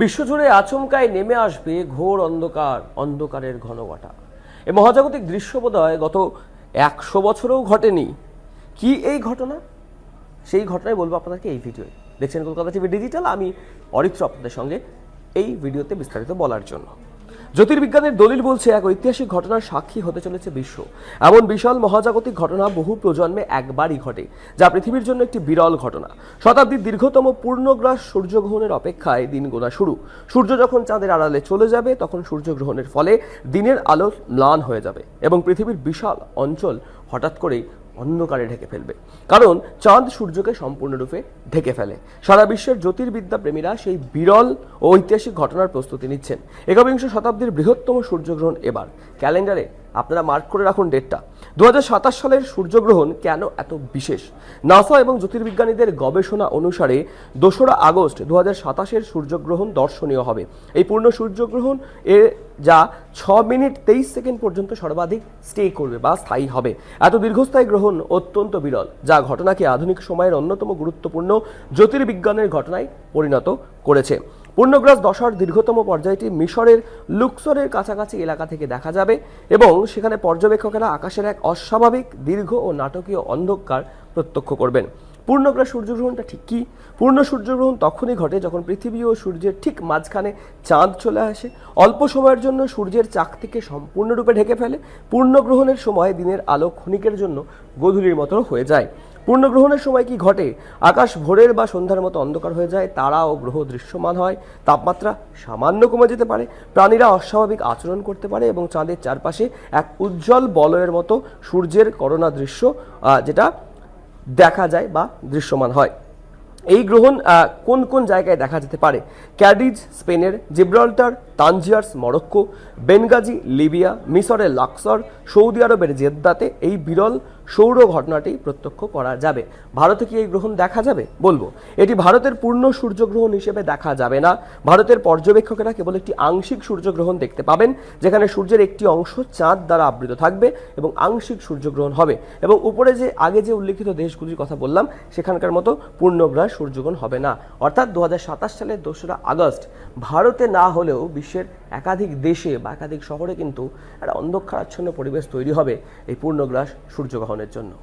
বিশ্বজুড়ে আচমকায় নেমে আসবে ঘোর অন্ধকার, অন্ধকারের ঘনঘটা। এই মহাজাগতিক দৃশ্য বোধহয় গত 100 বছরেও ঘটেনি। কি এই ঘটনা? সেই ঘটনায় বলবো আপনাদেরকে এই ভিডিওয়। দেখছেন কলকাতা টিভি ডিজিটাল, আমি অরিত্র আপনাদের সঙ্গে এই ভিডিওতে বিস্তারিত বলার জন্য। জ্যোতির্বিজ্ঞানের দলিল বলছে এক ঐতিহাসিক ঘটনার সাক্ষী হতে চলেছে বিশ্ব। এমন বিশাল মহাজাগতিক ঘটনা বহু প্রজন্মে একবারই ঘটে, যা পৃথিবীর জন্য একটি বিরল ঘটনা। শতাব্দীর দীর্ঘতম পূর্ণগ্রাস সূর্যগ্রহণের অপেক্ষায় দিন গোনা শুরু। সূর্য যখন চাঁদের আড়ালে চলে যাবে, তখন সূর্যগ্রহণের ফলে দিনের আলো ম্লান হয়ে যাবে এবং পৃথিবীর বিশাল অঞ্চল হঠাৎ করেই অন্ধকারে ঢেকে ফেলবে, কারণ চাঁদ সূর্যকে সম্পূর্ণরূপে ঢেকে ফেলে। সারা বিশ্বের জ্যোতির্বিদ্যা প্রেমীরা সেই বিরল ও ঐতিহাসিক ঘটনার প্রস্তুতি নিচ্ছেন। একবিংশ শতাব্দীর বৃহত্তম সূর্যগ্রহণ এবার। ক্যালেন্ডারে আপনারা মার্ক করে রাখুন ডেটটা। 2027 সালের সূর্যগ্রহণ কেন এত বিশেষ? নাসা এবং জ্যোতির্বিজ্ঞানীদের গবেষণা অনুসারে 2রা আগস্ট 2027 সূর্যগ্রহণ দর্শনীয় হবে। এই পূর্ণ সূর্যগ্রহণ যা 6 মিনিট 23 সেকেন্ড পর্যন্ত সর্বাধিক স্টে করবে বা স্থায়ী হবে। এত দীর্ঘস্থায়ী গ্রহণ অত্যন্ত বিরল, যা ঘটনাকে আধুনিক সময়ের অন্যতম গুরুত্বপূর্ণ জ্যোতির্বিজ্ঞানের ঘটনায় পরিণত করেছে। পূর্ণগ্রাস দশার দীর্ঘতম পর্যায়টি মিশরের লুক্সরের কাছাকাছি এলাকা থেকে দেখা যাবে এবং সেখানে পর্যবেক্ষকেরা আকাশের এক অস্বাভাবিক দীর্ঘ ও নাটকীয় অন্ধকার প্রত্যক্ষ করবেন। পূর্ণগ্রাস সূর্যগ্রহণটা ঠিক কি? পূর্ণ সূর্যগ্রহণ তখনই ঘটে যখন পৃথিবী ও সূর্যের ঠিক মাঝখানে চাঁদ চলে আসে, অল্প সময়ের জন্য সূর্যের চাকতিকে সম্পূর্ণরূপে ঢেকে ফেলে। পূর্ণগ্রহণের সময় দিনের আলো ক্ষণিকের জন্য গোধূলির মতো হয়ে যায়। পূর্ণগ্রহণের সময় কি ঘটে? আকাশ ভোরের বা সন্ধ্যার মতো অন্ধকার হয়ে যায়, তারা ও গ্রহ দৃশ্যমান হয়, তাপমাত্রা সামান্য কমে যেতে পারে, প্রাণীরা অস্বাভাবিক আচরণ করতে পারে এবং চাঁদের চারপাশে এক উজ্জ্বল বলয়ের মতো সূর্যের করোনা দৃশ্য যেটা দেখা যায় বা দৃশ্যমান হয়। এই গ্রহণ কোন কোন জায়গায় দেখা যেতে পারে? ক্যাডিজ স্পেনের, জিব্রাল্টার, তানজিয়ার্স মরক্কো, বেনগাজি লিবিয়া, মিশরের লাক্সর, সৌদি আরবের জেদ্দাতে এই বিরল সৌর ঘটনাটি প্রত্যক্ষ করা যাবে। ভারতে কি এই গ্রহণ দেখা যাবে? বলবো, এটি ভারতের পূর্ণ সূর্যগ্রহণ হিসেবে দেখা যাবে না। ভারতের পর্যবেক্ষকেরা কেবল একটি আংশিক সূর্যগ্রহণ দেখতে পাবেন, যেখানে সূর্যের একটি অংশ চাঁদ দ্বারা আবৃত থাকবে এবং আংশিক সূর্যগ্রহণ হবে। এবং উপরে যে আগে যে উল্লেখিত দেশগুলির কথা বললাম, সেখানকার মতো পূর্ণগ্রাস সূর্যগ্রহণ হবে না। অর্থাৎ 2027 সালের 2রা আগস্ট ভারতে না হলেও বিশ্বের একাধিক দেশে বা একাধিক শহরে কিন্তু একটা অন্ধকারাচ্ছন্ন পরিবেশ তৈরি হবে এই পূর্ণগ্রাস সূর্যগ্রহণের জন্য।